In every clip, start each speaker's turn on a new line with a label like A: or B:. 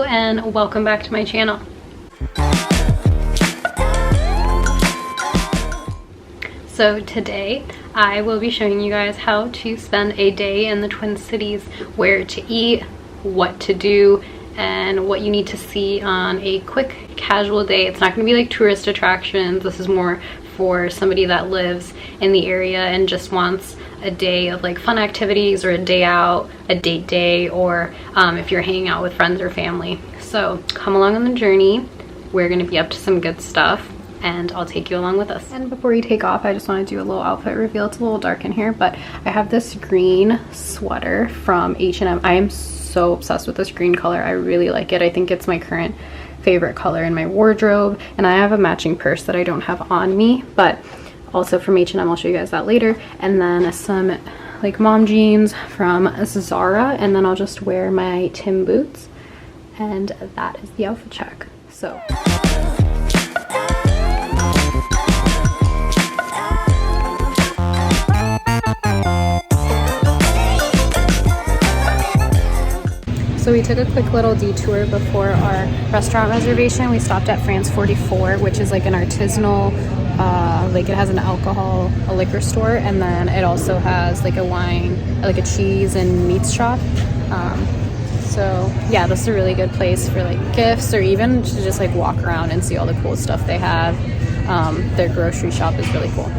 A: and welcome back to my channel. So today I will be showing you guys how to spend a day in the Twin Cities, where to eat, what to do, and what you need to see on a quick casual day. It's not going to be like tourist attractions. This is more for somebody that lives in the area and just wants a day of like fun activities, or a day out, a date day, or if you're hanging out with friends or family. So come along on the journey. We're going to be up to some good stuff, and I'll take you along with us. And before you take off, I just want to do a little outfit reveal. It's a little dark in here, but I have this green sweater from H&M. I am so obsessed with this green color. I really like it. I think it's my current favorite color in my wardrobe, and I have a matching purse that I don't have on me, but also from H&M. I'll show you guys that later. And then some like mom jeans from Zara, and then I'll just wear my Tim boots, and that is the outfit check. So we took a quick little detour before our restaurant reservation. We stopped at France 44, which is like an artisanal, like it has an a liquor store, and then it also has like a wine, like a cheese and meats shop. So yeah, this is a really good place for like gifts, or even to just like walk around and see all the cool stuff they have. Their grocery shop is really cool.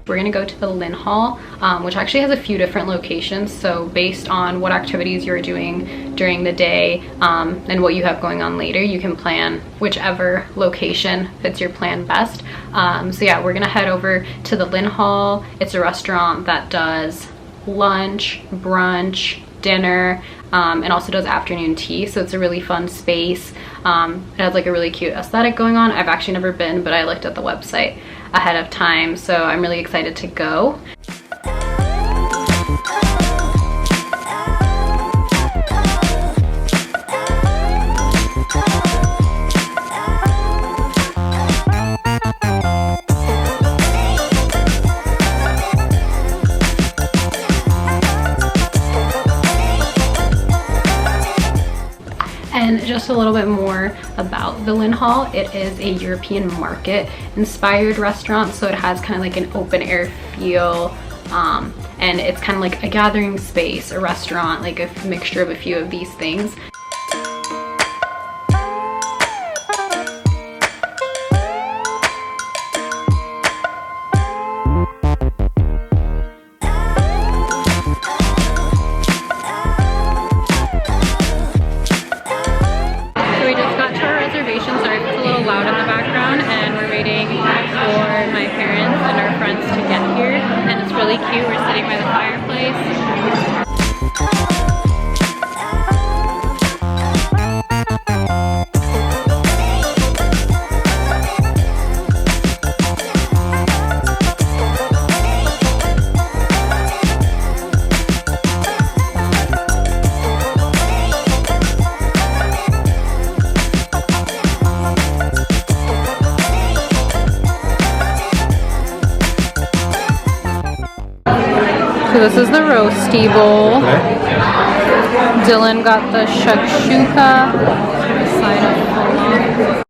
A: We're gonna go to the Lynhall, which actually has a few different locations. So based on what activities you're doing during the day and what you have going on later, you can plan whichever location fits your plan best. So yeah, we're gonna head over to the Lynhall. It's a restaurant that does lunch, brunch, dinner, and also does afternoon tea. So it's a really fun space. It has like a really cute aesthetic going on. I've actually never been, but I looked at the website ahead of time, so I'm really excited to go. And just a little bit more about the Lynhall. It is a European market inspired restaurant, so it has kind of like an open air feel, and it's kind of like a gathering space, a restaurant, like a mixture of a few of these things. Sorry if it's a little loud in the background, and we're waiting for my parents and our friends to get here, and it's really cute. We're sitting by the fireplace. So this is the roasty bowl. Dylan got the shakshuka, a side of cola.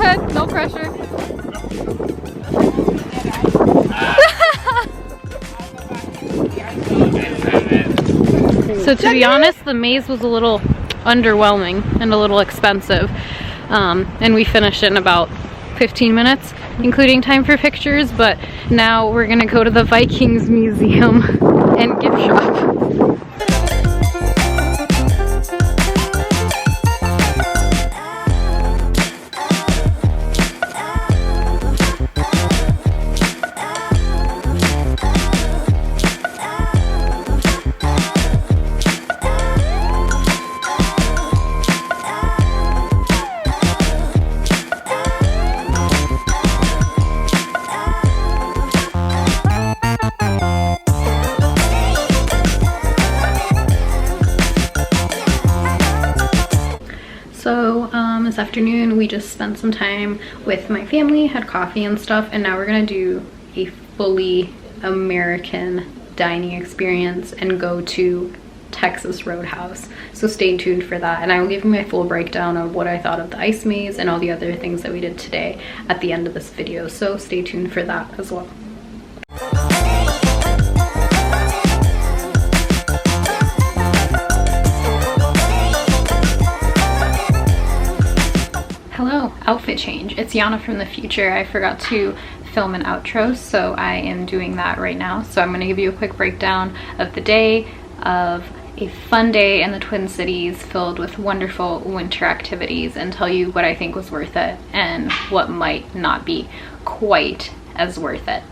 A: good. No pressure. So to be honest, the maze was a little underwhelming and a little expensive. And we finished it in about 15 minutes, including time for pictures, but now we're gonna go to the Vikings Museum and gift shop. So this afternoon we just spent some time with my family, had coffee and stuff, and now we're gonna do a fully American dining experience and go to Texas Roadhouse. So stay tuned for that, and I will give you my full breakdown of what I thought of the ice maze and all the other things that we did today at the end of this video. So stay tuned for that as well. Hello, outfit change. It's Yana from the future. I forgot to film an outro, so I am doing that right now. So I'm going to give you a quick breakdown of the day, of a fun day in the Twin Cities filled with wonderful winter activities, and tell you what I think was worth it and what might not be quite as worth it.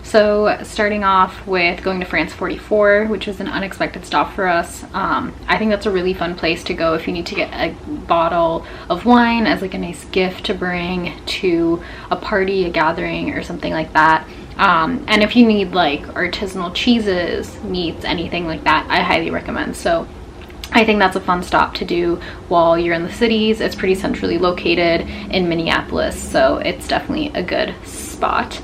A: So starting off with going to France 44, which was an unexpected stop for us. I think that's a really fun place to go if you need to get a bottle of wine as like a nice gift to bring to a party, a gathering, or something like that. And if you need like artisanal cheeses, meats, anything like that, I highly recommend. So I think that's a fun stop to do while you're in the cities. It's pretty centrally located in Minneapolis, so it's definitely a good spot.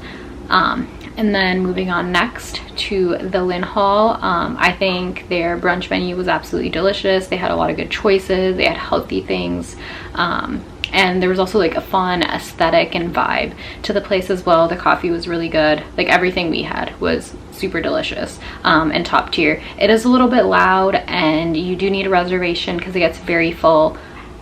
A: And then moving on next to the Lynhall, I think their brunch menu was absolutely delicious. They had a lot of good choices. They had healthy things. And there was also like a fun aesthetic and vibe to the place as well. The coffee was really good. Like everything we had was super delicious and top tier. It is a little bit loud and you do need a reservation because it gets very full.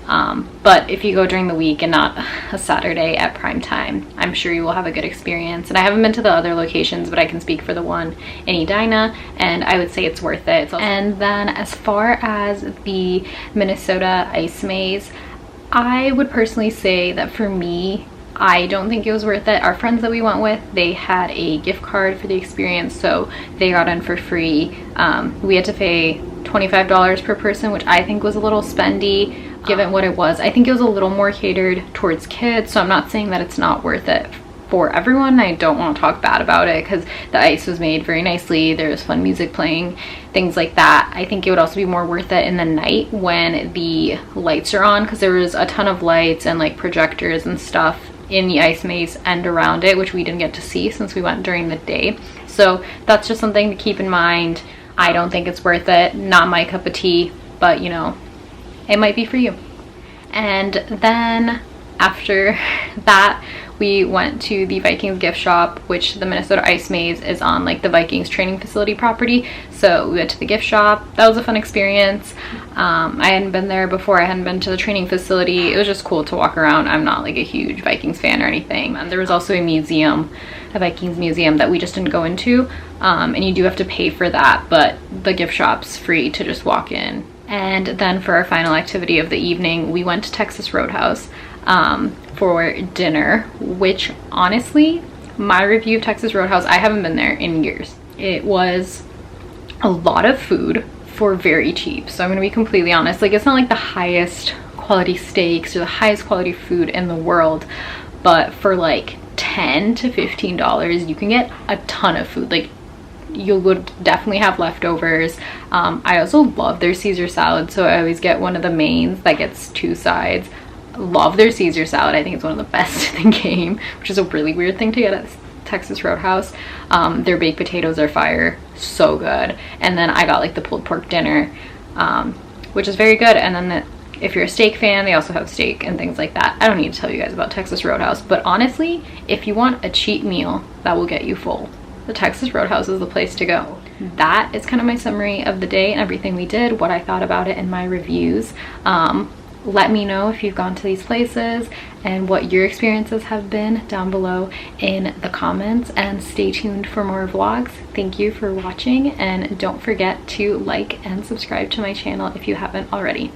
A: But if you go during the week and not a Saturday at prime time, I'm sure you will have a good experience. And I haven't been to the other locations, but I can speak for the one in Edina, and I would say it's worth it. And then as far as the Minnesota Ice Maze, I would personally say that for me, I don't think it was worth it. Our friends that we went with, they had a gift card for the experience, so they got in for free. We had to pay $25 per person, which I think was a little spendy given what it was. I think it was a little more catered towards kids, so I'm not saying that it's not worth it for everyone. I don't want to talk bad about it because the ice was made very nicely. There was fun music playing, things like that. I think it would also be more worth it in the night when the lights are on, because there was a ton of lights and like projectors and stuff in the ice maze and around it, which we didn't get to see since we went during the day. So that's just something to keep in mind. I don't think it's worth it. Not my cup of tea, but you know, it might be for you. And then after that, we went to the Vikings gift shop, which the Minnesota Ice Maze is on like the Vikings training facility property. So we went to the gift shop. That was a fun experience. I hadn't been there before. I hadn't been to the training facility. It was just cool to walk around. I'm not like a huge Vikings fan or anything. And there was also a museum, a Vikings museum that we just didn't go into. And you do have to pay for that, but the gift shop's free to just walk in. And then for our final activity of the evening, we went to Texas Roadhouse for dinner, which honestly, my review of Texas Roadhouse, I haven't been there in years. It was a lot of food for very cheap. So I'm gonna be completely honest, like it's not like the highest quality steaks or the highest quality food in the world, but for like $10 to $15, you can get a ton of food. Like you would definitely have leftovers. I also love their Caesar salad, so I always get one of the mains that gets 2 sides. Love their Caesar salad. I think it's one of the best in the game, which is a really weird thing to get at Texas Roadhouse. Their baked potatoes are fire, so good. And then I got like the pulled pork dinner, which is very good. And then
B: if you're a steak fan, they also have steak and things like that. I don't need to tell you guys about Texas Roadhouse, but honestly, if you want a cheap meal that will get you full, the Texas Roadhouse is the place to go. That is kind of my summary of the day and everything we did, what I thought about it, and my reviews. Let me know if you've gone to these places and what your experiences have been down below in the comments, and stay tuned for more vlogs. Thank you for watching, and don't forget to like and subscribe to my channel if you haven't already.